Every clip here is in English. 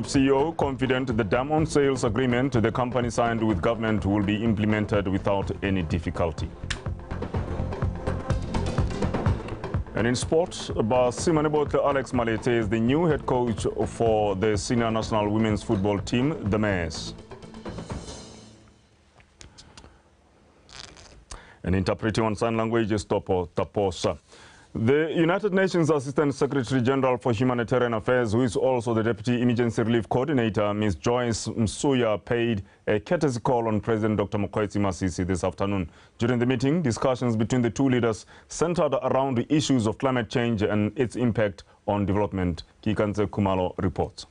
Group CEO confident the diamond sales agreement the company signed with government will be implemented without any difficulty. And in sport, Simanebote Alex Malete is the new head coach for the senior national women's football team, the Mares. And interpreting on sign language is Topo Taposa. The United Nations Assistant Secretary General for Humanitarian Affairs, who is also the Deputy Emergency Relief Coordinator, Ms. Joyce Msuya, paid a courtesy call on President Dr. Mokgweetsi Masisi this afternoon. During the meeting, discussions between the two leaders centered around the issues of climate change and its impact on development. Kikanze Kumalo reports.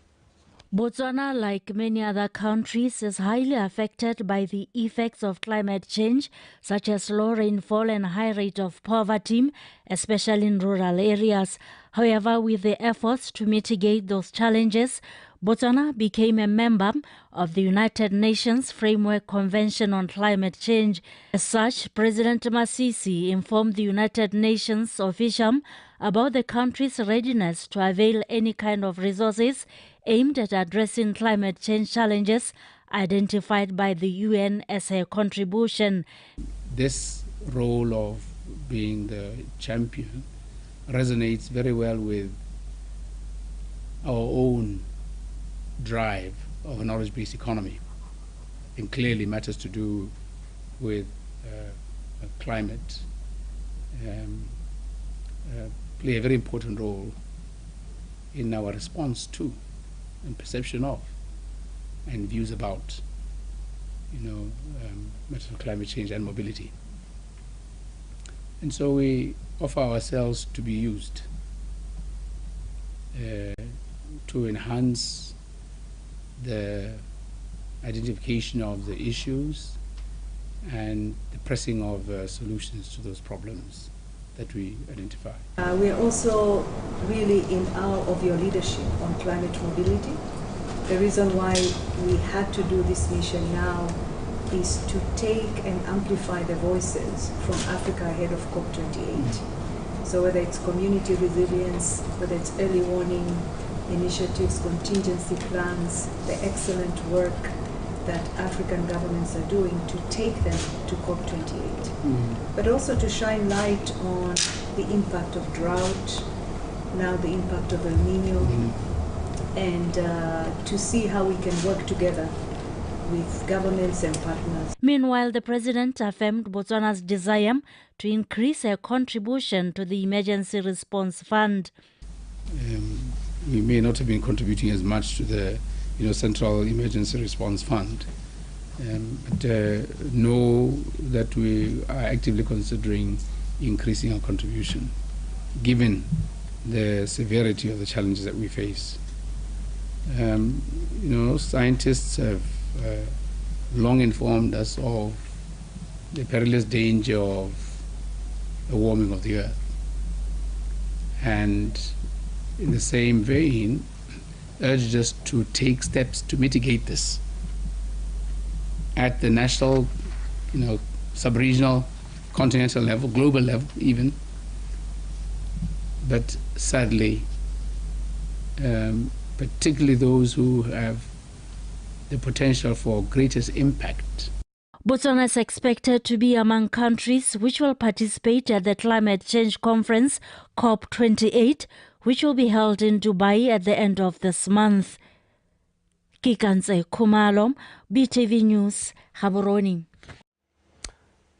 Botswana, like many other countries, is highly affected by the effects of climate change, such as low rainfall and high rate of poverty, especially in rural areas. However, with the efforts to mitigate those challenges, Botswana became a member of the United Nations Framework Convention on Climate Change. As such, President Masisi informed the United Nations official about the country's readiness to avail any kind of resources aimed at addressing climate change challenges identified by the UN as a contribution. This role of being the champion resonates very well with our own drive of a knowledge-based economy, and clearly matters to do with climate play a very important role in our response to and perception of and views about matters of climate change and mobility. And so we offer ourselves to be used to enhance the identification of the issues and the pressing of solutions to those problems that we identify. We are also really in awe of your leadership on climate mobility. The reason why we had to do this mission now is to take and amplify the voices from Africa ahead of COP28. So whether it's community resilience, whether it's early warning initiatives, contingency plans, the excellent work that African governments are doing to take them to COP28, but also to shine light on the impact of drought, now the impact of El Nino, and to see how we can work together with governments and partners. Meanwhile, the president affirmed Botswana's desire to increase her contribution to the Emergency Response Fund. We may not have been contributing as much to the Central Emergency Response Fund, but know that we are actively considering increasing our contribution, given the severity of the challenges that we face. Scientists have long informed us of the perilous danger of the warming of the earth, and in the same vein urged us to take steps to mitigate this at the national, sub-regional, continental level, global level even. But sadly, particularly those who have the potential for greatest impact. Botswana is expected to be among countries which will participate at the Climate Change Conference, COP28, which will be held in Dubai at the end of this month. Kikanze Kumalo, BTV News, Gaborone.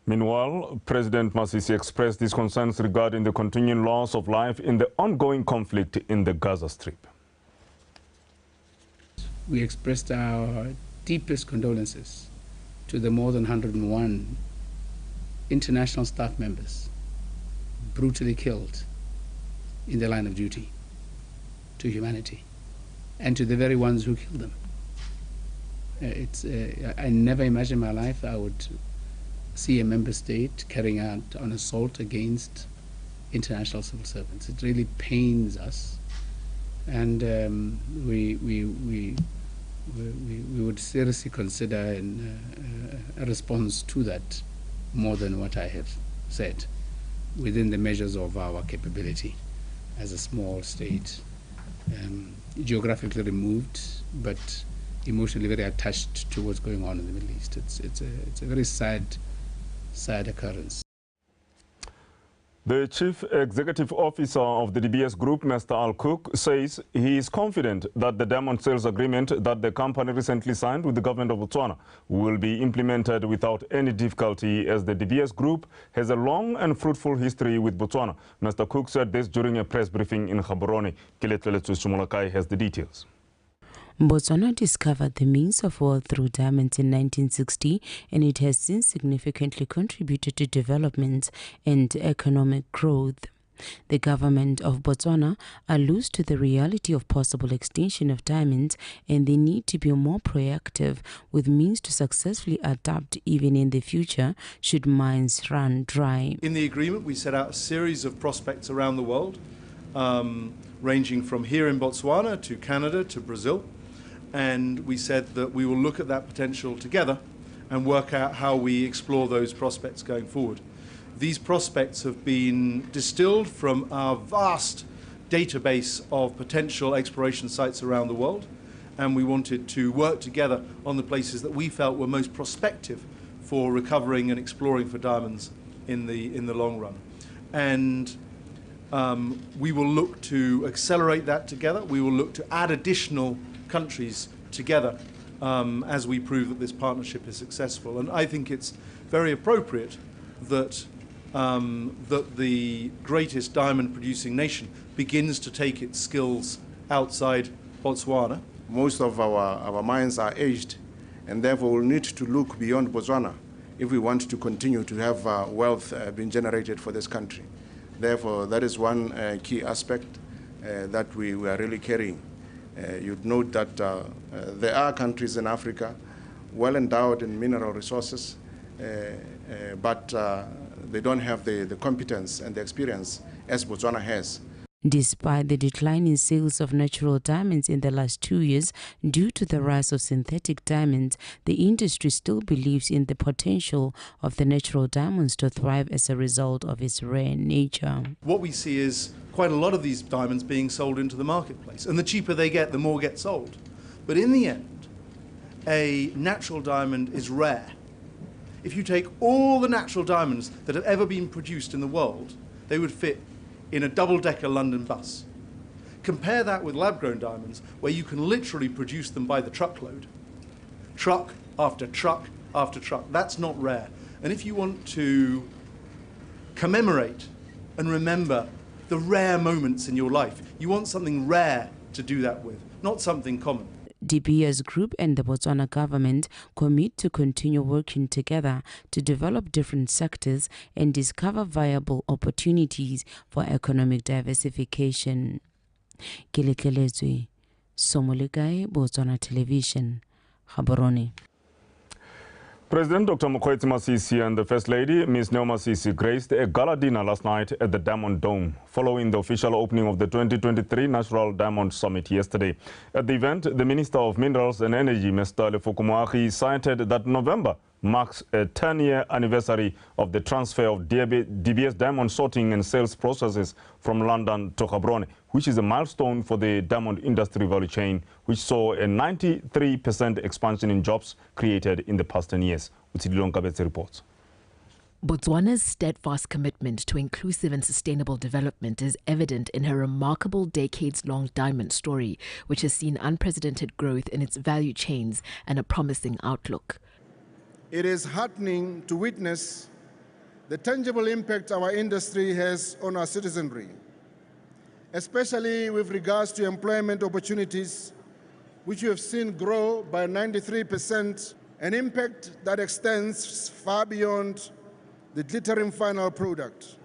Meanwhile, President Masisi expressed his concerns regarding the continuing loss of life in the ongoing conflict in the Gaza Strip. We expressed our deepest condolences to the more than 101 international staff members brutally killed in the line of duty to humanity, and to the very ones who killed them. I never imagined in my life I would see a member state carrying out an assault against international civil servants. It really pains us, and we would seriously consider a response to that more than what I have said, within the measures of our capability as a small state geographically removed, but emotionally very attached to what's going on in the Middle East. It's a very sad occurrence. The Chief Executive Officer of the DBS Group, Mr. Al Cook, says he is confident that the diamond sales agreement that the company recently signed with the government of Botswana will be implemented without any difficulty, as the DBS Group has a long and fruitful history with Botswana. Mr. Cook said this during a press briefing in Gaborone. Kiletleletsu Sumulakai has the details. Botswana discovered the means of wealth through diamonds in 1960, and it has since significantly contributed to development and economic growth. The government of Botswana alludes to the reality of possible extinction of diamonds and the need to be more proactive with means to successfully adapt even in the future should mines run dry. In the agreement, we set out a series of prospects around the world, ranging from here in Botswana to Canada to Brazil. And we said that we will look at that potential together and work out how we explore those prospects going forward. These prospects have been distilled from our vast database of potential exploration sites around the world, and we wanted to work together on the places that we felt were most prospective for recovering and exploring for diamonds in the long run. And we will look to accelerate that together. We will look to add additional countries together as we prove that this partnership is successful. And I think it's very appropriate that that the greatest diamond producing nation begins to take its skills outside Botswana. Most of our mines are aged, and therefore we'll need to look beyond Botswana if we want to continue to have wealth being generated for this country. Therefore, that is one key aspect that we are really carrying. You'd note that there are countries in Africa well endowed in mineral resources, but they don't have the competence and the experience as Botswana has. Despite the decline in sales of natural diamonds in the last 2 years due to the rise of synthetic diamonds, the industry still believes in the potential of the natural diamonds to thrive as a result of its rare nature. What we see is quite a lot of these diamonds being sold into the marketplace, and the cheaper they get, the more get sold. But in the end, a natural diamond is rare. If you take all the natural diamonds that have ever been produced in the world, they would fit in a double-decker London bus. Compare that with lab-grown diamonds, where you can literally produce them by the truckload. Truck after truck after truck. That's not rare. And if you want to commemorate and remember the rare moments in your life, you want something rare to do that with, not something common. DBS Group and the Botswana government commit to continue working together to develop different sectors and discover viable opportunities for economic diversification. Kilekelezwe, Somolekai, Botswana Television, Gaborone. President Dr. Mokgweetsi Masisi and the First Lady, Ms. Neo Masisi, graced a gala dinner last night at the Diamond Dome, following the official opening of the 2023 Natural Diamond Summit yesterday. At the event, the Minister of Minerals and Energy, Mr. Lefoko Moagi, cited that November marks a 10-year anniversary of the transfer of DBS diamond sorting and sales processes from London to Gaborone, which is a milestone for the diamond industry value chain, which saw a 93% expansion in jobs created in the past 10 years. Utsidilong Kabetse reports. Botswana's steadfast commitment to inclusive and sustainable development is evident in her remarkable decades-long diamond story, which has seen unprecedented growth in its value chains and a promising outlook. It is heartening to witness the tangible impact our industry has on our citizenry, especially with regards to employment opportunities, which we have seen grow by 93%, an impact that extends far beyond the glittering final product.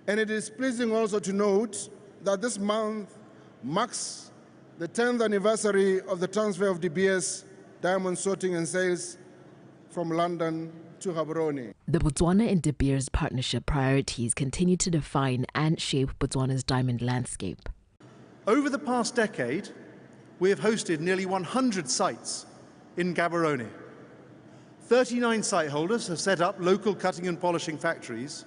And it is pleasing also to note that this month marks the 10th anniversary of the transfer of DBS diamond sorting and sales from London to Gaborone. The Botswana and De Beers partnership priorities continue to define and shape Botswana's diamond landscape. Over the past decade, we have hosted nearly 100 sites in Gaborone. 39 site holders have set up local cutting and polishing factories,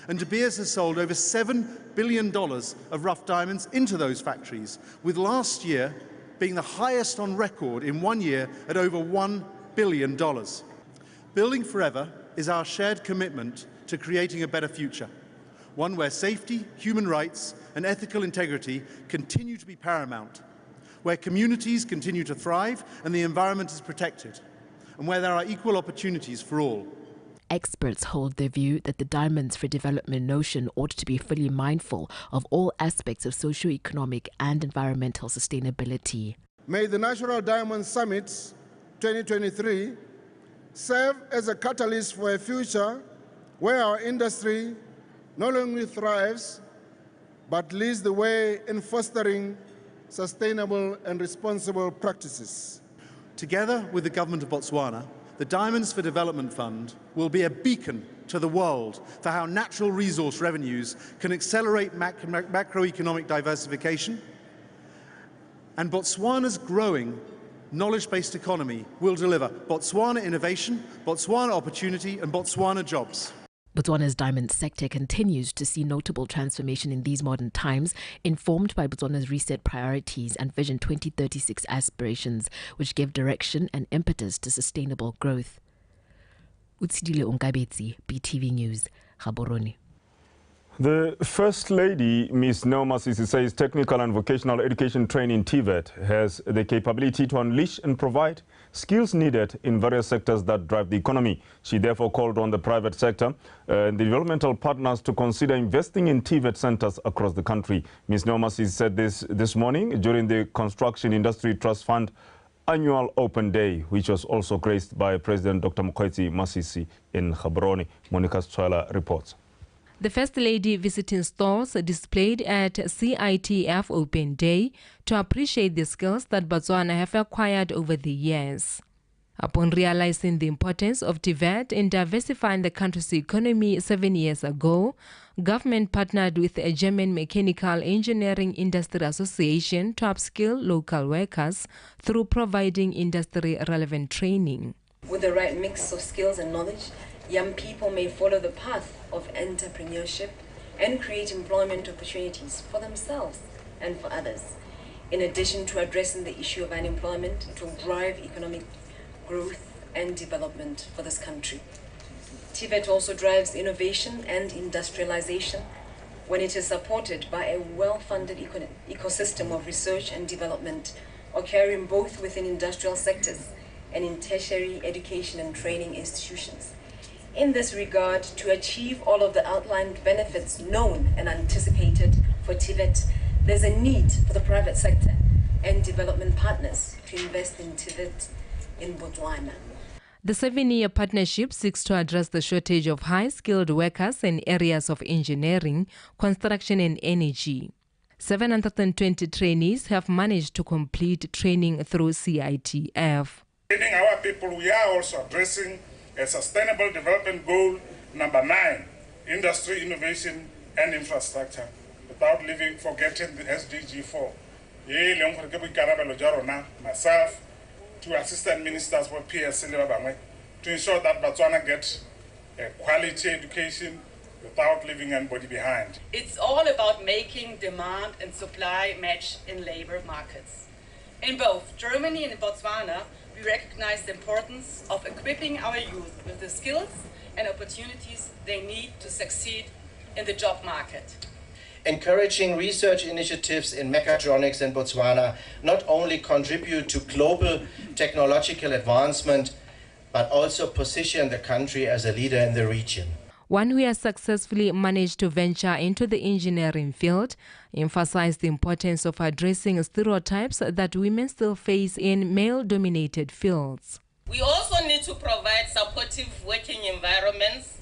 And De Beers has sold over $7 billion of rough diamonds into those factories, with last year being the highest on record in 1 year at over $1 billion. Building Forever is our shared commitment to creating a better future, one where safety, human rights, and ethical integrity continue to be paramount, where communities continue to thrive and the environment is protected, and where there are equal opportunities for all. Experts hold the view that the Diamonds for Development notion ought to be fully mindful of all aspects of socio-economic and environmental sustainability. May the National Diamond Summit 2023 serve as a catalyst for a future where our industry not only thrives, but leads the way in fostering sustainable and responsible practices. Together with the Government of Botswana, the Diamonds for Development Fund will be a beacon to the world for how natural resource revenues can accelerate macroeconomic diversification, and Botswana's growing knowledge-based economy will deliver Botswana innovation, Botswana opportunity, and Botswana jobs. Botswana's diamond sector continues to see notable transformation in these modern times, informed by Botswana's reset priorities and Vision 2036 aspirations, which give direction and impetus to sustainable growth. Utsidile Unkabetsi, BTV News, Gaborone. The First Lady, Ms. Neo Masisi, says technical and vocational education training TVET has the capability to unleash and provide skills needed in various sectors that drive the economy. She therefore called on the private sector and the developmental partners to consider investing in TVET centers across the country. Ms. Neo Masisi said this morning during the Construction Industry Trust Fund annual open day, which was also graced by President Dr. Mokgweetsi Masisi in Gaborone. Monica Stwala reports. The First Lady visiting stores displayed at CITF Open Day to appreciate the skills that Botswana have acquired over the years. Upon realizing the importance of TVET in diversifying the country's economy 7 years ago, government partnered with a German Mechanical Engineering Industry Association to upskill local workers through providing industry-relevant training. With the right mix of skills and knowledge, young people may follow the path of entrepreneurship and create employment opportunities for themselves and for others. In addition to addressing the issue of unemployment, it will drive economic growth and development for this country. TVET also drives innovation and industrialization when it is supported by a well-funded ecosystem of research and development occurring both within industrial sectors and in tertiary education and training institutions. In this regard, to achieve all of the outlined benefits known and anticipated for TVET, there's a need for the private sector and development partners to invest in TVET in Botswana. The 7-year partnership seeks to address the shortage of high-skilled workers in areas of engineering, construction and energy. 720 trainees have managed to complete training through CITF. Training our people, we are also addressing a sustainable development goal number 9, industry, innovation and infrastructure, without forgetting the SDG 4. Myself, 2 assistant ministers for PSC to ensure that Botswana gets a quality education witut leaving anybody behind. It's all about making demand and supply match in labor markets. In both Germany and in Botswana, we recognize the importance of equipping our youth with the skills and opportunities they need to succeed in the job market. Encouraging research initiatives in mechatronics in Botswana not only contribute to global technological advancement, but also position the country as a leader in the region. One who has successfully managed to venture into the engineering field emphasized the importance of addressing stereotypes that women still face in male-dominated fields. We also need to provide supportive working environments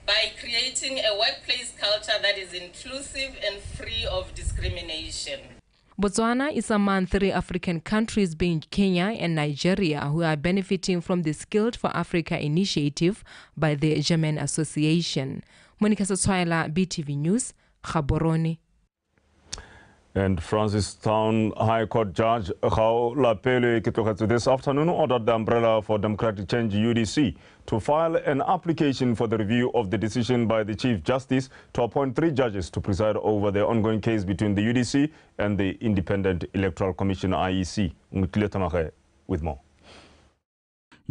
by creating a workplace culture that is inclusive and free of discrimination. Botswana is among 3 African countries, being Kenya and Nigeria, who are benefiting from the Skilled for Africa initiative by the German Association. Monica Sotswaila, BTV News, Gaborone. And Francistown High Court Judge Gao Lapele Kitokatsu this afternoon ordered the Umbrella for Democratic Change UDC to file an application for the review of the decision by the Chief Justice to appoint 3 judges to preside over the ongoing case between the UDC and the Independent Electoral Commission IEC. With more.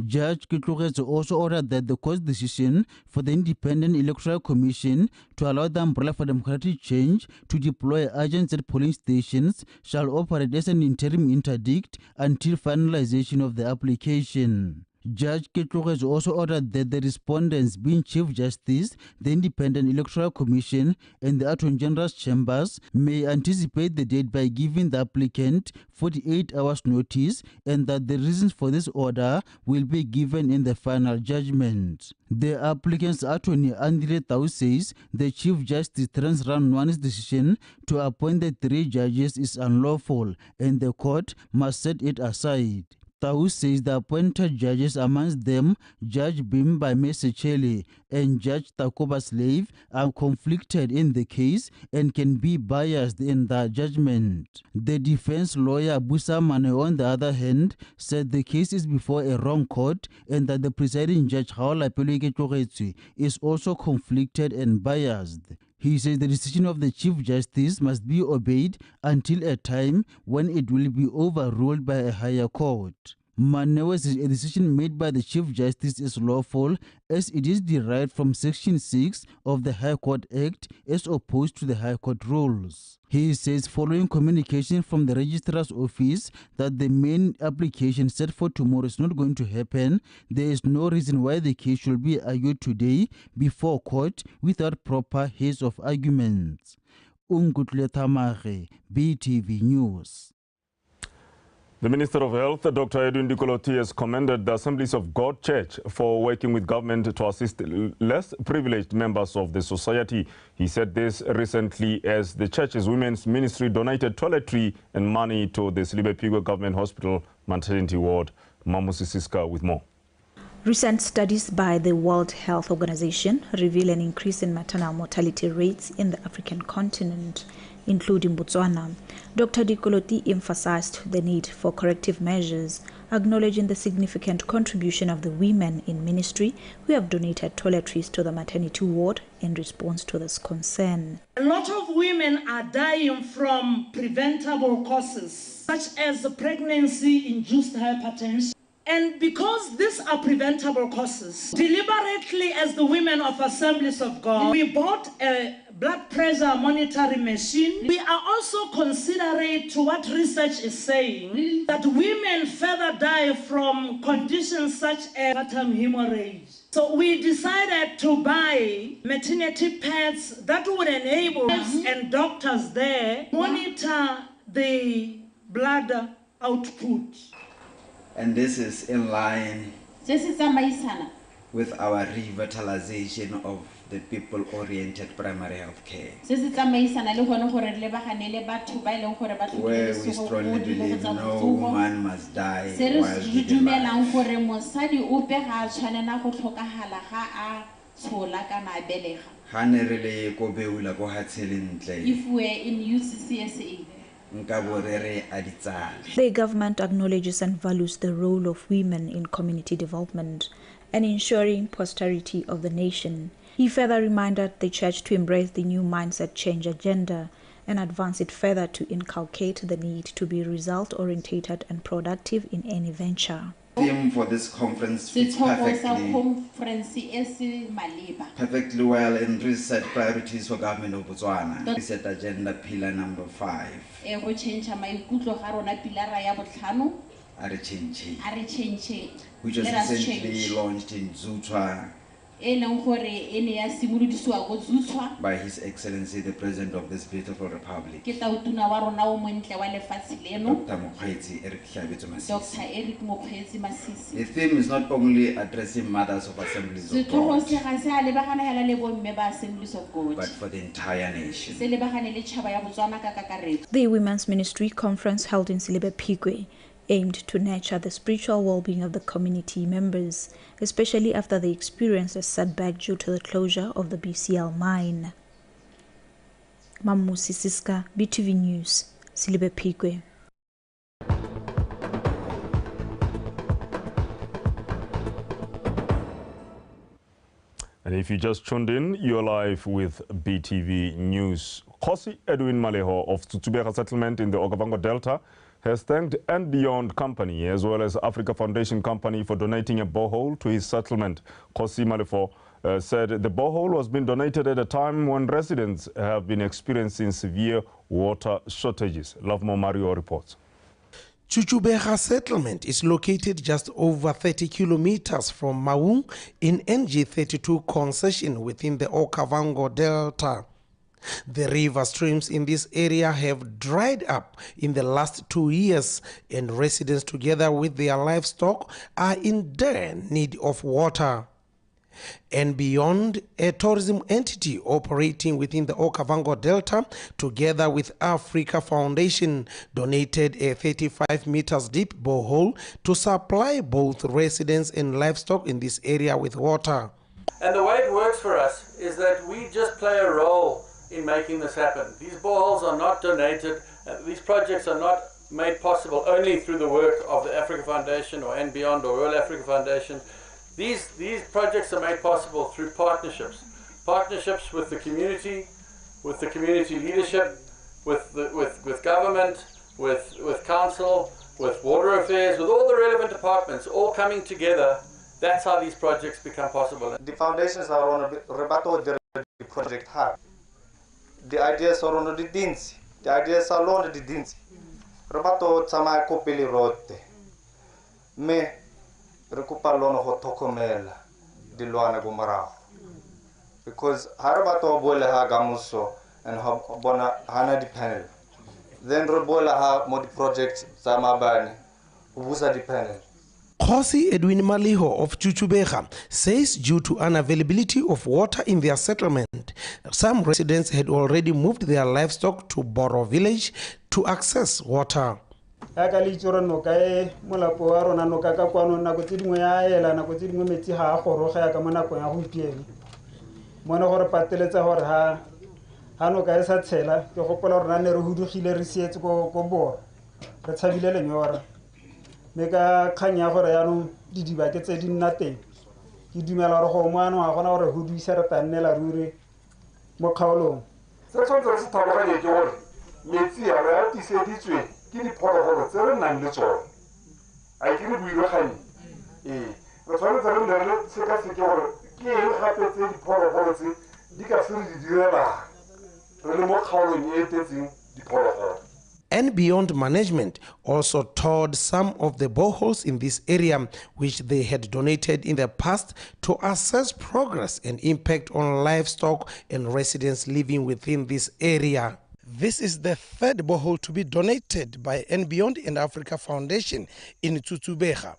Judge Kitlogetso also ordered that the court's decision for the Independent Electoral Commission to allow the Umbrella for Democratic Change to deploy agents at polling stations shall operate as an interim interdict until finalization of the application. Judge Kitlogetso also ordered that the respondents, being Chief Justice, the Independent Electoral Commission, and the Attorney General's chambers, may anticipate the date by giving the applicant 48 hours notice, and that the reasons for this order will be given in the final judgment. The applicant's attorney, Andre Tau, says the Chief Justice Trans Round 1's decision to appoint the 3 judges is unlawful, and the court must set it aside. Tau says the appointed judges, amongst them Judge Bimba Mesechele and Judge Takoba Slave, are conflicted in the case and can be biased in their judgment. The defense lawyer Busa Mane, on the other hand, said the case is before a wrong court and that the presiding judge Haola Peleke is also conflicted and biased. He says the decision of the Chief Justice must be obeyed until a time when it will be overruled by a higher court. Manewa says a decision made by the Chief Justice is lawful as it is derived from Section 6 of the High Court Act as opposed to the High Court rules. He says following communication from the Registrar's office that the main application set for tomorrow is not going to happen, there is no reason why the case should be argued today before court without proper haste of arguments. Ungutle Tamare, BTV News. The Minister of Health, Dr. Edwin Dikoloti, has commended the Assemblies of God Church for working with government to assist less privileged members of the society. He said this recently as the church's women's ministry donated toiletry and money to the Silibe Pigwe Government Hospital maternity ward. Mamusi Siska with more. Recent studies by the World Health Organization reveal an increase in maternal mortality rates in the African continent, including Botswana. Dr. Dikoloti emphasized the need for corrective measures, acknowledging the significant contribution of the women in ministry who have donated toiletries to the maternity ward in response to this concern. A lot of women are dying from preventable causes, such as pregnancy-induced hypertension. And because these are preventable causes, deliberately as the women of Assemblies of God, we bought a blood pressure monitoring machine. We are also considerate to what research is saying that women further die from conditions such as vatum hemorrhage. So we decided to buy maternity pads that would enable us and doctors there monitor the blood output. And this is in line with our revitalization of the people-oriented primary health care, where we strongly believe no woman must die while giving If we're in UCCSA, the government acknowledges and values the role of women in community development and ensuring posterity of the nation. He further reminded the church to embrace the new mindset change agenda and advance it further to inculcate the need to be result-oriented and productive in any venture. The theme for this conference fits perfectly well in reset priorities for government of Botswana. Reset agenda pillar number 5. Which was recently launched in Zutwa by His Excellency the President of this beautiful Republic, Dr. Eric Masisi. The theme is not only addressing mothers of Assemblies of God, but for the entire nation. The Women's Ministry Conference held in Silibe Pigwe aimed to nurture the spiritual well-being of the community members, especially after they experienced a setback due to the closure of the BCL mine. Mamusi Siska, BTV News, Silibe Phikwe. And if you just tuned in, you're live with BTV News. Kosi Edwin Maleho of Tsutsubeha Settlement in the Okavango Delta has thanked And Beyond Company as well as Africa Foundation Company for donating a borehole to his settlement. Kosi Maleho said the borehole was being donated at a time when residents have been experiencing severe water shortages. Lovemo Mario reports. Tsutsubeha Settlement is located just over 30 kilometers from Maung in NG32 concession within the Okavango Delta. The river streams in this area have dried up in the last 2 years, and residents together with their livestock are in dire need of water. And Beyond, a tourism entity operating within the Okavango Delta, together with Africa Foundation, donated a 35 meters deep borehole to supply both residents and livestock in this area with water. And the way it works for us is that we just play a role in making this happen. These boreholes are not donated, these projects are not made possible only through the work of the Africa Foundation or And Beyond or World Africa Foundation. These projects are made possible through partnerships with the community leadership, with government, with council, with water affairs, with all the relevant departments, all coming together. That's how these projects become possible. The foundations are on the project hard. The ideas are on the dins. The ideas are on the dins. Rebato tsama kopeli rote. Me recupalono ho tokomela dilwana gumara. Because harabato bole ha gamuso and bona hana di panel. Then robola ha mod project samabani ubusa di panel. Kosi Edwin Maliho of Tsutsubeha says due to unavailability of water in their settlement, some residents had already moved their livestock to Boro village to access water. Meka khanya gore ya no didiba ke tse di nna teng ke dumela gore go moano ga gona gore go duisa re tannela ruri mo kgaolong se tshwanetse se tlhaloganye ke gore metsi a re a tiseditswe ke diphologolo tse re nang le tsone a ke re buireganye re tshwanetse re nne re sekaseke gore ke eng gape tse diphologolo tse di ka se re di direlang re le mo kgaolong e etetseng diphologolo. And Beyond Management also toured some of the boreholes in this area, which they had donated in the past, to assess progress and impact on livestock and residents living within this area. This is the third borehole to be donated by And Beyond and Africa Foundation in Tsutsubeha.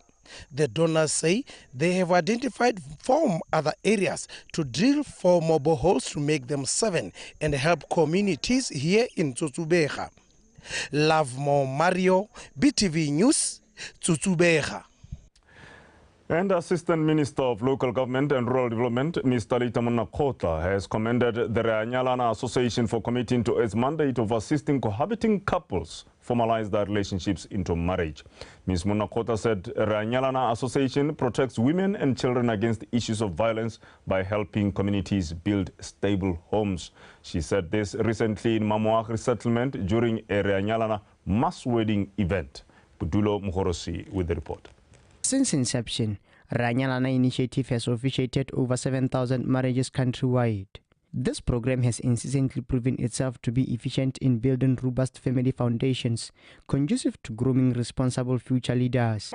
The donors say they have identified 4 other areas to drill 4 more boreholes to make them 7 and help communities here in Tsutsubeha. Lovemo Mario, BTV News, Tsutsubeha. And Assistant Minister of Local Government and Rural Development, Mr. Talita Munakota, has commended the Ranyalana Association for committing to its mandate of assisting cohabiting couples formalize their relationships into marriage. Ms. Munakota said Ranyalana Association protects women and children against issues of violence by helping communities build stable homes. She said this recently in Mamuakri settlement during a Ranyalana mass wedding event. Budulo Muhorosi with the report. Since inception, Ranyalana initiative has officiated over 7,000 marriages countrywide. This program has incessantly proven itself to be efficient in building robust family foundations, conducive to grooming responsible future leaders.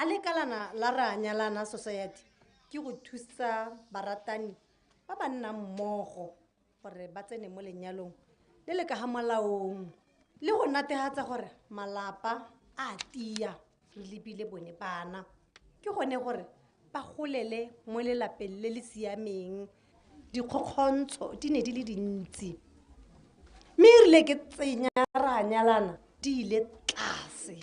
Alekalana la Ranyalana Society ki go thusa baratani ba ba nna mmogo gore ba tsene mo lenyalong le le ka ha molaong le go natehatsa gore malapa a tia re lebile bone bana ke gone gore ba golele mo lelapeng le le siameng dikgokgontsho di ne di le dintsi mme re le ke tsenya Ranyalana di ile tlase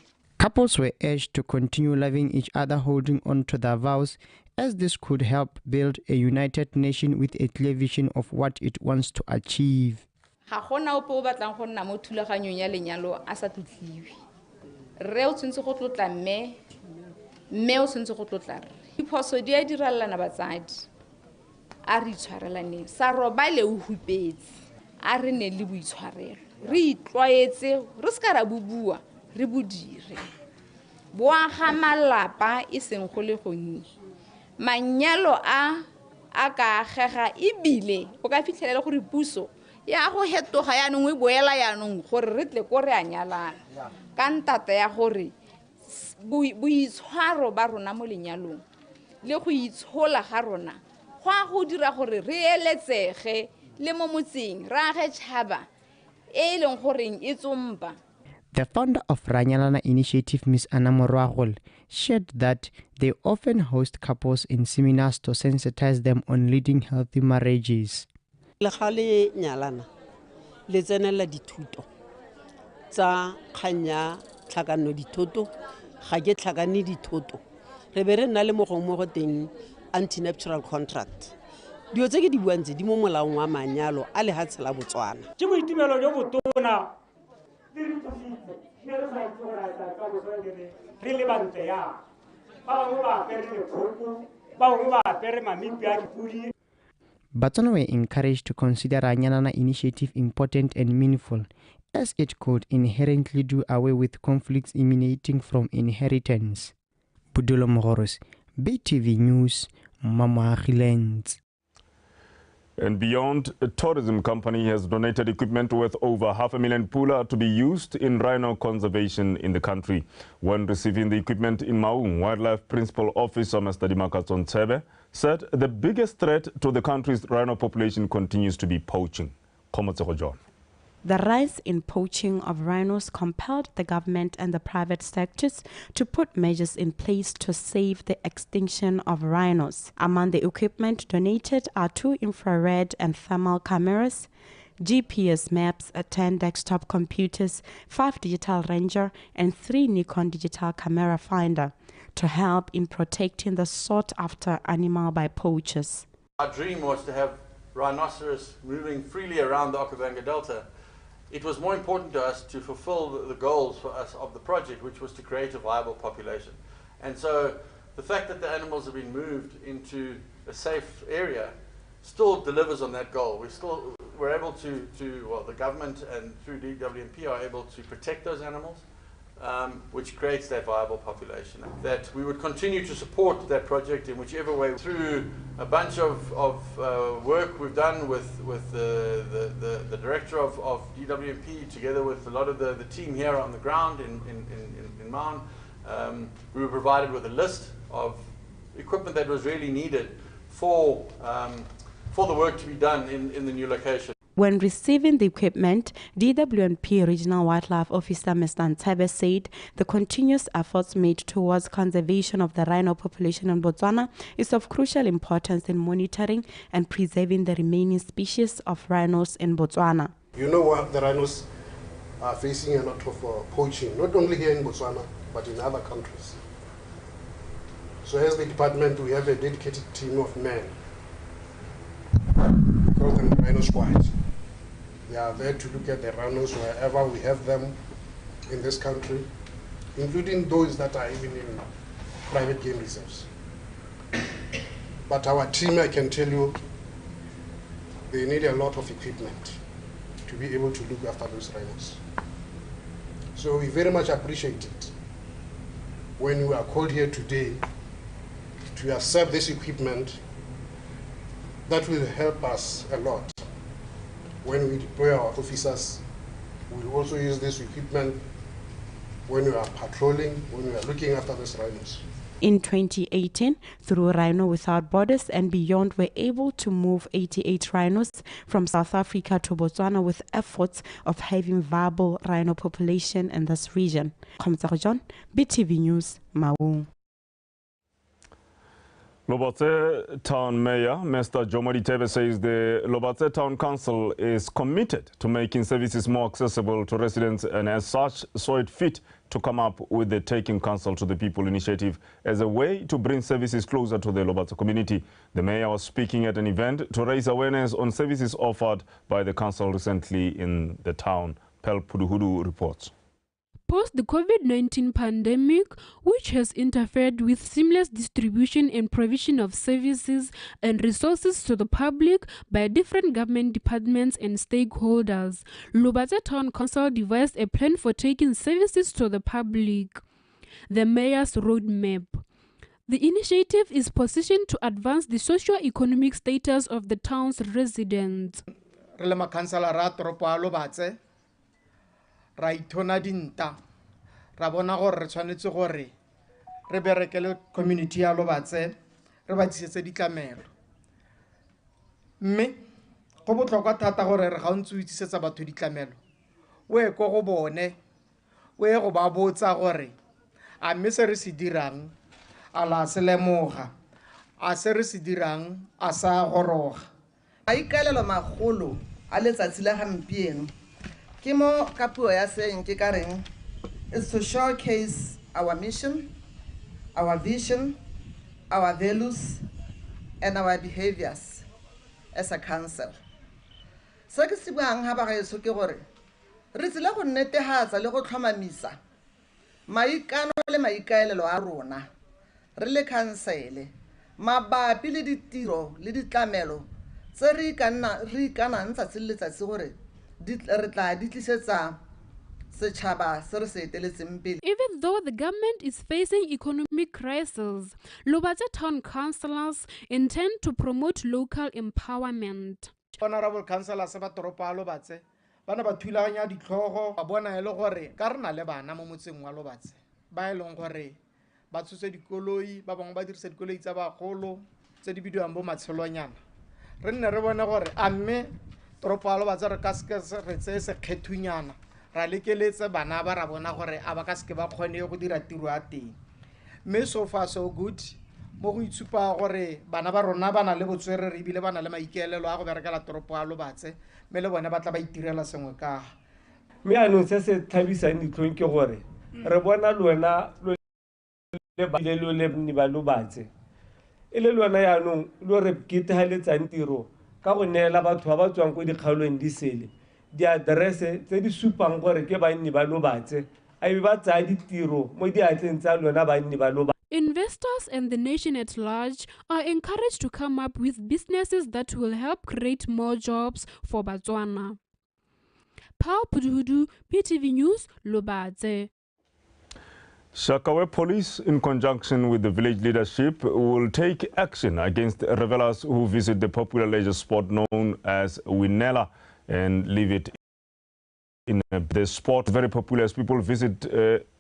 Couples were urged to continue loving each other, holding on to their vows, as this could help build a united nation with a clear vision of what it wants to achieve. Ga gona ope o batlang go nna mo thulaganyong ya lenyalo a sa tlotliwe. Re o tshwantse go tlotla mme o tshwantse go tlotla re. Diphoso di a dirallana batsadi. A re itshwarelaneng. Sa robale o hupetse. A re ne le boitshwarelo. Re itlwaetse, re ska ra bubua, re bodire. Boaga malapa e seng go le gonnye. Manyalo a ka agega ebile o ka fitlhelela gore puso ya go hetoga yaanong e boela yaanong gore re tle ko re a nyalana ka ntata ya gore boitshwaro ba rona mo lenyalong le go itshola ga rona go dira gore re eletsege le mo motseng ra ge tšhaba e leng goreng e tsompa. The founder of Ranyalana Initiative, Ms. Anna Moragol, shared that they often host couples in seminars to sensitize them on leading healthy marriages. Le gale nyalana le tsenela dithuto tsa kganya tlhakano dithoto ga ke tlhakane dithoto re be re nna le mogomo teng anti-nuptial contract dio tse ke di buantse di mo molaong wa manyalo a le hatse la Botswana ke boitumelo jo botona re le bantse ya ba bangwe ba apere lekgoko ba bangwe ba apere mamipi a dipudi. Botswana were encouraged to consider Ranyalana initiative important and meaningful, as it could inherently do away with conflicts emanating from inheritance. Budulo Mogoros, BTV News, Mamagilands. And Beyond, a tourism company has donated equipment worth over $500,000 pula to be used in rhino conservation in the country. When receiving the equipment in Maung, Wildlife Principal Officer Mr. Dimakaton Tsebe said the biggest threat to the country's rhino population continues to be poaching. Komotsego John. The rise in poaching of rhinos compelled the government and the private sectors to put measures in place to save the extinction of rhinos. Among the equipment donated are 2 infrared and thermal cameras, GPS maps, 10 desktop computers, 5 digital ranger, and 3 Nikon digital camera finder to help in protecting the sought-after animal by poachers. Our dream was to have rhinoceros moving freely around the Okavango Delta. It was more important to us to fulfill the goals for us of the project, which was to create a viable population. And so the fact that the animals have been moved into a safe area still delivers on that goal. We're able to well, the government and through DWMP are able to protect those animals, which creates that viable population. That we would continue to support that project in whichever way through a bunch of work we've done with the director of DWMP together with a lot of the team here on the ground in Maun. We were provided with a list of equipment that was really needed for the work to be done in the new location. When receiving the equipment, DWMP Regional Wildlife Officer Mr. Ntebe said the continuous efforts made towards conservation of the rhino population in Botswana is of crucial importance in monitoring and preserving the remaining species of rhinos in Botswana. You know what, the rhinos are facing a lot of poaching, not only here in Botswana, but in other countries. So as the department, we have a dedicated team of men. We call them rhino squads. They are there to look at the rhinos wherever we have them in this country, including those that are even in private game reserves. But our team, I can tell you, they need a lot of equipment to be able to look after those rhinos. So we very much appreciate it when we are called here today to accept this equipment. That will help us a lot. When we deploy our officers, we'll also use this equipment when we are patrolling, when we are looking after these rhinos. In 2018, through Rhino Without Borders and Beyond, were able to move 88 rhinos from South Africa to Botswana with efforts of having viable rhino population in this region. Komtsego John, BTV News, Maung. Lobatse Town Mayor Mr. Jomodi Tebe says the Lobatse Town Council is committed to making services more accessible to residents and as such saw it fit to come up with the Taking Counsel to the People initiative as a way to bring services closer to the Lobatse community. The mayor was speaking at an event to raise awareness on services offered by the council recently in the town. Pel Puduhudu reports. Post the COVID-19 pandemic, which has interfered with seamless distribution and provision of services and resources to the public by different government departments and stakeholders, Lobatse Town Council devised a plan for taking services to the public. The mayor's roadmap. The initiative is positioned to advance the socio-economic status of the town's residents. Ra ithona dinta ra bona gore re tshwanetse gore re berekele community ya Lobatse re ba tshetse ditlamelo mme go botlhokwa thata gore re ga ntse o itsetsa batho ditlamelo o e go bone o e go ba botsa gore a mme se re se dirang a la se lemoga a se re se dirang a sa goroga a ikalelo magolo a letsatsi la gampieno ke mo ka puo ya seng ke ka reng is to showcase our mission, our vision, our values and our behaviors as a council. Se ke se buang ha ba gaetso ke gore re tsile go netehatsa le go tlhomamisa maikano le maikaelelo a rona re le council mabapi le ditiro le ditlamelo tse re ikanang tsatsi le letsatsi gore even though the government is facing economic crisis, Lobatse Town councillors intend to promote local empowerment. Honorable Councillor Seba Toropa Lobatse, bana ba thulaganya ditlhogo ba bona e le gore ka rena le bana mo motseng wa Lobatse ba e leng gore ba tshotse dikoloi ba bangwe ba dirisa dikoloi tsa bagolo tse di bidiwang bo matshelonyana re nne re bone gore a mme toropo alo ba tsare ka se re tse se kgethunyana ra lekeletse bana ba ra bona gore a ba ka se ba kgone go dira tiro a teng mme so far so good mo go itshupa gore bana ba rona bana le botswerere re bile bana le maikeelelo a go berekela toropo alo batse mme le bona ba tla ba itirela sengwe ka mme anong se se tlhabisang ditlhong ke gore re bona lona le ba ni ba Lobatse e le lona yaanong lo re ketehaletsang tiro ka go neela batho ba ba tswang go dikgaolong di sele di address tse di supang gore ke banni ba Lobatse a be ba tsaya ditiro mo diatleng tsa lona banni ba Lobatse. Investors and the nation at large are encouraged to come up with businesses that will help create more jobs for Botswana. Paul Puduhudu, PTV News, Lobatse. Shakawe Police, in conjunction with the village leadership, will take action against revelers who visit the popular leisure spot known as Winela and leave it in the spot. Very popular as people visit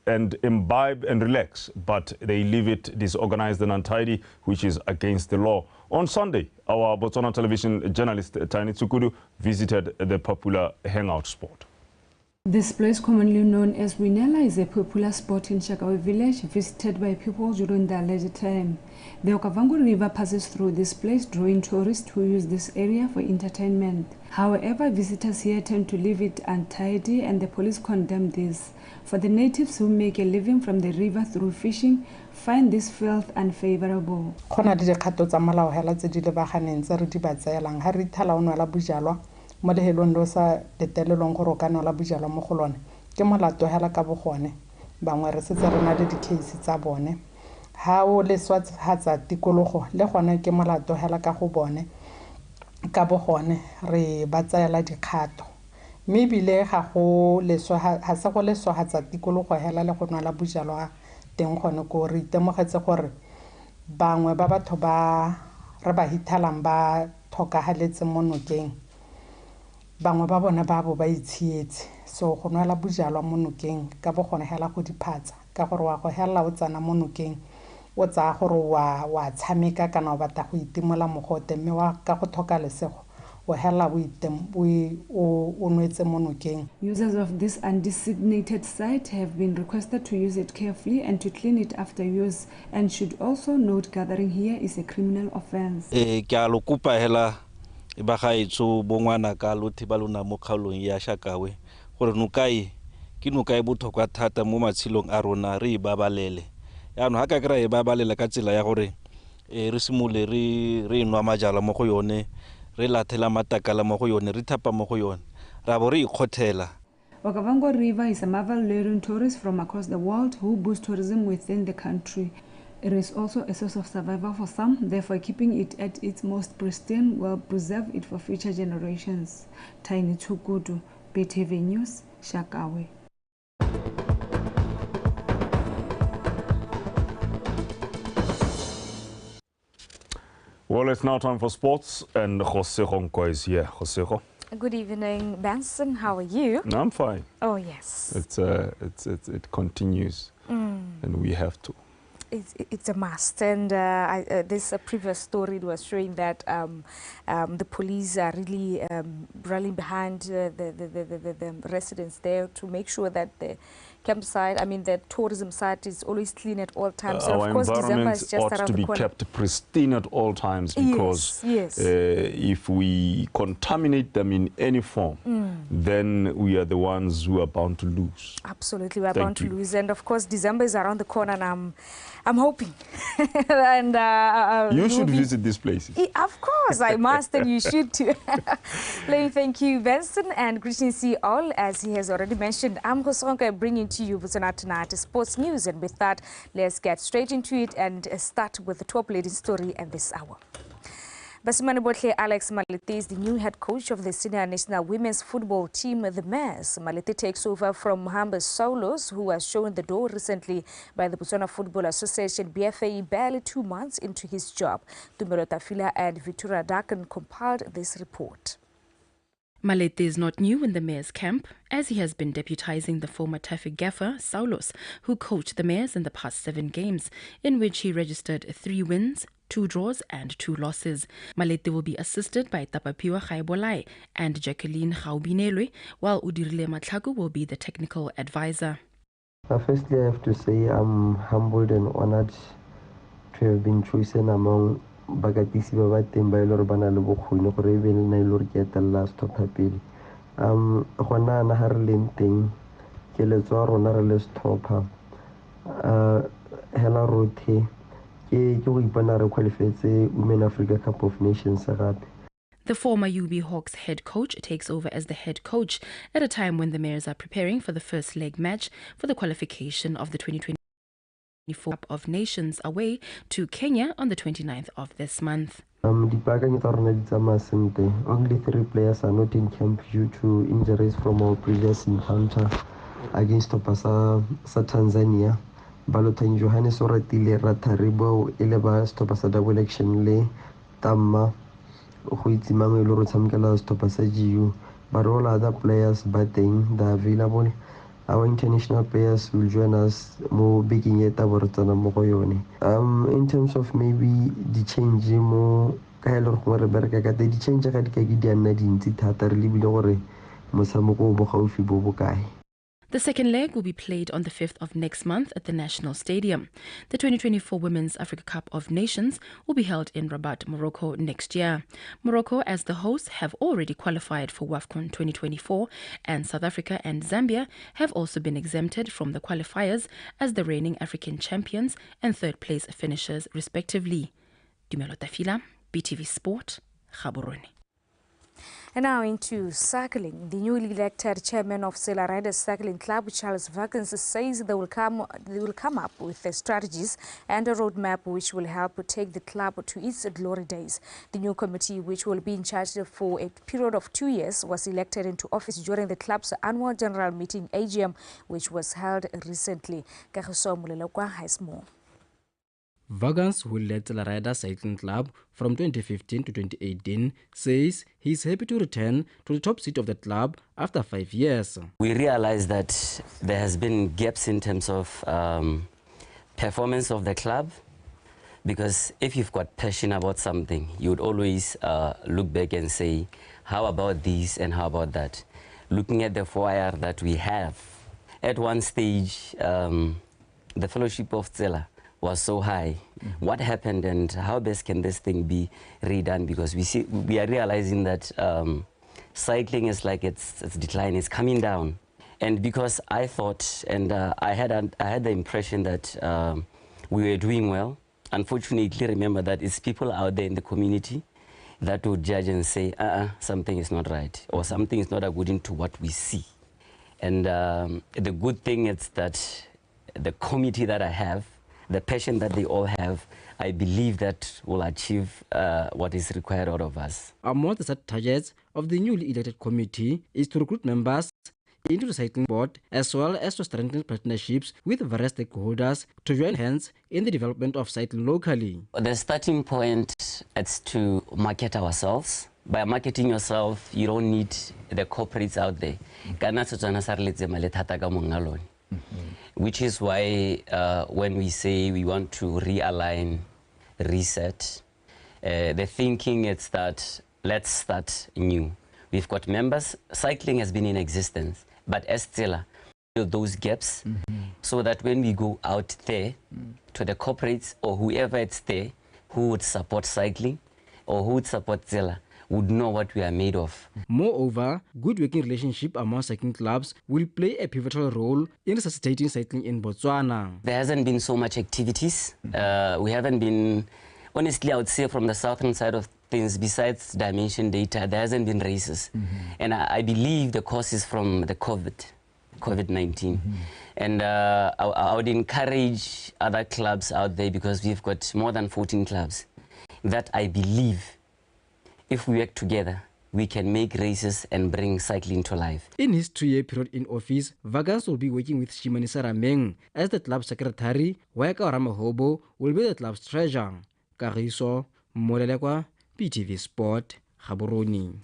and imbibe and relax, but they leave it disorganized and untidy, which is against the law. On Sunday, our Botswana television journalist Tiny Tsukudu visited the popular hangout spot. This place, commonly known as Winela, is a popular spot in Shakawe village, visited by people during their leisure time. The Okavango River passes through this place, drawing tourists who use this area for entertainment. However, visitors here tend to leave it untidy, and the police condemn this. For the natives who make a living from the river through fishing, find this filth unfavorable. Mo lehelong lo sa letelelong go roka no la bujalo mo go lone ke molato hela ka bogone bangwe re setse re na le di-case tsa bone ha o le swatsa tikologo le gone ke molato hela ka go bone ka bogone re ba tsayela dikgato mme bile ga go leswa ha se go leswa hatsa tikologo hela le go nwa la bujalo a teng gone go re itemogetse gore bangwe ba batho ba re ba hithalang ba thoka haletse mo nokeng bangwe ba bona ba bo ba itshietse so go nwa la bujalwa mo nokeng ka bo gone hela go diphatsa ka gore wa go hela o tsana mo nokeng o tsa gore wa tshameka kana o batla go itimola mogote mme wa ka go thoka lesego o hela o nwetse mo nokeng. Users of this undesignated site have been requested to use it carefully and to clean it after use, and should also note gathering here is a criminal offense. Ke a lo kopa hela ba gaetso bongwana ka lo thiba lona mo kgaolong ya Shakawe gore no kae ke noka e botlhokwa thata mo matshilong a rona re ibabalele yaanong ga ka kry-a e babalela ka tsela ya gore re simole re nwa majala mo go yone re lathela matakala mo go yone re thapa mo go yone ra bo re ikgothela. Okavango River is a marvel luring tourists from across the world who boost tourism within the country. It is also a source of survival for some, therefore keeping it at its most pristine will preserve it for future generations. Tiny Tukudu, BTV News, Shakawe. Well, it's now time for sports, and Jose Ronco is here. Jose. Good evening, Benson. How are you? I'm fine. Oh, yes. It continues, and we have to. It's a must, and this previous story was showing that the police are really rallying behind the residents there to make sure that the campsite, the tourism site is always clean at all times. So Our of course, December is environment just ought around to the be corner. kept pristine at all times, because if we contaminate them in any form, then we are the ones who are bound to lose. Absolutely, we are Thank bound to you. lose, and of course, December is around the corner, and I'm hoping. And You will should be- visit these places. Of course, I must, and you should too. Let me thank you, Benson, and greetings to you all. As he has already mentioned, I'm Hosonka bringing to you Botswana Tonight sports news, and with that, let's get straight into it and start with the top leading story at this hour. Basimane Botle Alex Malete is the new head coach of the senior national women's football team, the Mares. Malete takes over from Mohammed Saulos, who was shown the door recently by the Botswana Football Association, BFA, barely 2 months into his job. Tumelo Tafila and Victoria Dakan compiled this report. Malete is not new in the mayor's camp, as he has been deputizing the former Tafi gaffer, Saulos, who coached the Mares in the past 7 games, in which he registered 3 wins, 2 draws and 2 losses. Malete will be assisted by Tapapiwa Khaibolai and Jacqueline Gaubinelwe, while Udirile Matlaku will be the technical advisor. Firstly, I have to say I'm humbled and honored to have been chosen among bakatisi ba ba teng ba ile gore ba na le bokgoni gore e be le na ile gore ke etella stopper pele. Gona na ha re leng teng ke letsoa rona re le stopper. Hela rothe ke go ipona re qualifetse Women Africa Cup of Nations gape. The former UB Hawks head coach takes over as the head coach at a time when the Mares are preparing for the first leg match for the qualification of the 2024 Cup of Nations away to Kenya on the 29th of this month. Dipaakanyo tsa rona di tsamaya sentle. Only 3 players are not in camp due to injuries from our previous encounter against Topa sa Tanzania. Balotelli Johannes Oratile Rataribo ile ba Topa sa double action le Tamma go itse mangwe le go tshamekela Topa sa GU. But all other players ba teng, they are available. Our international players will join us more beginning at in terms of maybe the change mo ka ile go re bereka ka di change ga di ka di nna dintsi thata re lebile gore motshameko o bo gaufi bo bokae. The second leg will be played on the 5th of next month at the National Stadium. The 2024 Women's Africa Cup of Nations will be held in Rabat, Morocco next year. Morocco, as the hosts, have already qualified for WAFCON 2024, and South Africa and Zambia have also been exempted from the qualifiers as the reigning African champions and third-place finishers, respectively. Dumelo Tafila, BTV Sport, Gaborone. And now into cycling. The newly elected chairman of Sela Riders Cycling Club, Charles Vakens, says they will come up with strategies and a roadmap which will help take the club to its glory days. The new committee, which will be in charge for a period of 2 years, was elected into office during the club's annual general meeting AGM, which was held recently. Kagiso Mulelokwa has more. Vakens, who led the Rider Cycling Club from 2015 to 2018, says he's happy to return to the top seat of the club after 5 years. We realize that there has been gaps in terms of performance of the club, because if you've got passion about something, you would always look back and say, how about this and how about that? Looking at the 4IR that we have, at one stage, the fellowship of Tsela was so high. What happened and how best can this thing be redone? Because we are realizing that cycling is like its decline is coming down, And because I thought, and I had the impression that we were doing well, unfortunately, remember that it's people out there in the community that would judge and say, something is not right, or something is not according to what we see. And the good thing is that the committee that I have, the passion that they all have, I believe that will achieve what is required out of us. Among the set targets of the newly elected committee is to recruit members into the cycling board, as well as to strengthen partnerships with various stakeholders to join hands in the development of cycling locally. The starting point is to market ourselves. By marketing yourself, you don't need the corporates out there. Which is why when we say we want to realign, reset, the thinking is that let's start new. We've got members, cycling has been in existence, but as Zilla, fill those gaps so that when we go out there to the corporates or whoever it's there who would support cycling or who would support Zilla would know what we are made of. Moreover, good working relationship among cycling clubs will play a pivotal role in resuscitating cycling in Botswana. There hasn't been so much activities. We haven't been, honestly, I would say from the southern side of things, besides dimension data, there hasn't been races. And I believe the cause is from the COVID-19. And I would encourage other clubs out there, because we've got more than 14 clubs, that I believe if we work together, we can make races and bring cycling to life. In his 2-year period in office, Vagans will be working with Shimanisa Rameng as the club secretary, while Ramahobo will be the club's treasurer. Kariso Molelekwa, PTV Sport, Gaborone.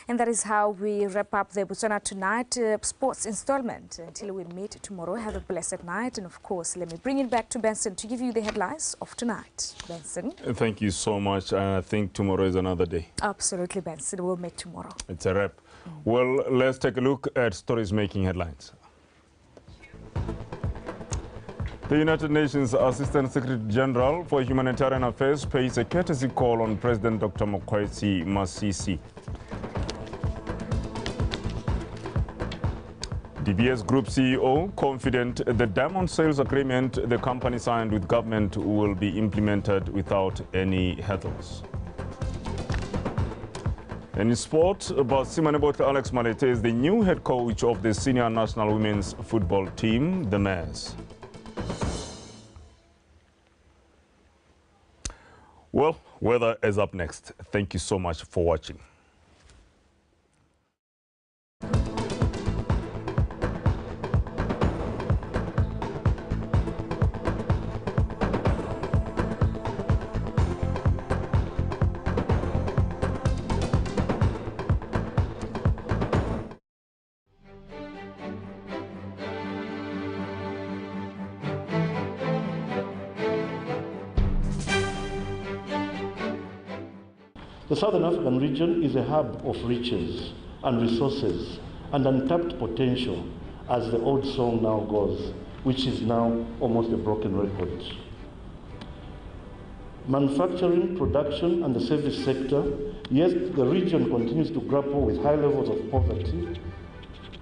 And that is how we wrap up the Botswana Tonight sports installment. Until we meet tomorrow, have a blessed night. And of course, let me bring it back to Benson to give you the headlines of tonight. Benson. Thank you so much. I think tomorrow is another day. Absolutely, Benson. We'll meet tomorrow. It's a wrap. Well, let's take a look at stories making headlines. The United Nations Assistant Secretary General for Humanitarian Affairs pays a courtesy call on President Dr. Mokgweetsi Masisi. DBS Group CEO confident the diamond sales agreement the company signed with government will be implemented without any hurdles. And in sport, Botswana Alex Malete is the new head coach of the senior national women's football team, the Mares. Well, weather is up next. Thank you so much for watching. The Southern African region is a hub of riches and resources and untapped potential, as the old song now goes, which is now almost a broken record. Manufacturing, production, and the service sector, yes, the region continues to grapple with high levels of poverty,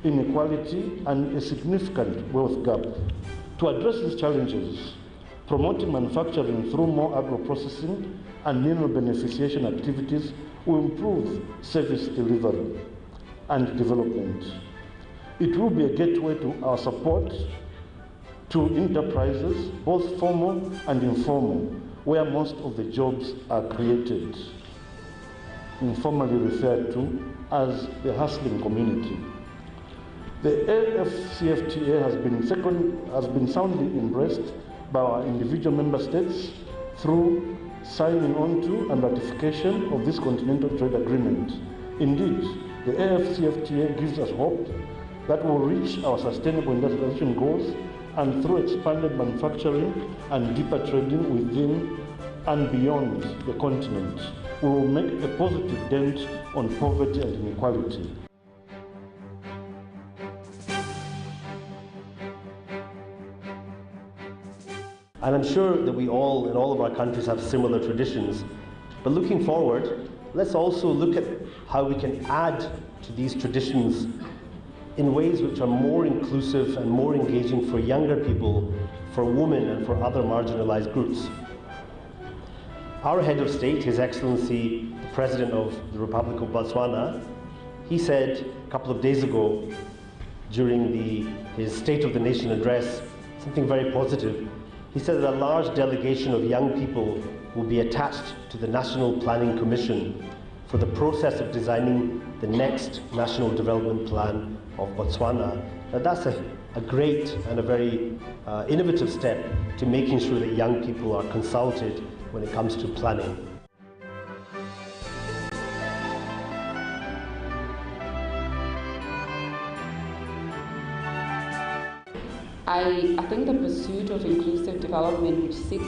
inequality, and a significant wealth gap. To address these challenges, promoting manufacturing through more agro-processing and mineral beneficiation activities will improve service delivery and development. It will be a gateway to our support to enterprises, both formal and informal, where most of the jobs are created, informally referred to as the hustling community. The AFCFTA has been soundly embraced by our individual member states through signing on to and ratification of this continental trade agreement. Indeed, the AFCFTA gives us hope that we'll reach our sustainable industrialization goals, and through expanded manufacturing and deeper trading within and beyond the continent, we will make a positive dent on poverty and inequality. And I'm sure that we all, in all of our countries, have similar traditions. But looking forward, let's also look at how we can add to these traditions in ways which are more inclusive and more engaging for younger people, for women and for other marginalized groups. Our head of state, His Excellency, the President of the Republic of Botswana, he said a couple of days ago during his State of the Nation address something very positive. He said that a large delegation of young people will be attached to the National Planning Commission for the process of designing the next National Development Plan of Botswana. Now that's a great and a very innovative step to making sure that young people are consulted when it comes to planning. I think the pursuit of inclusive development, which seeks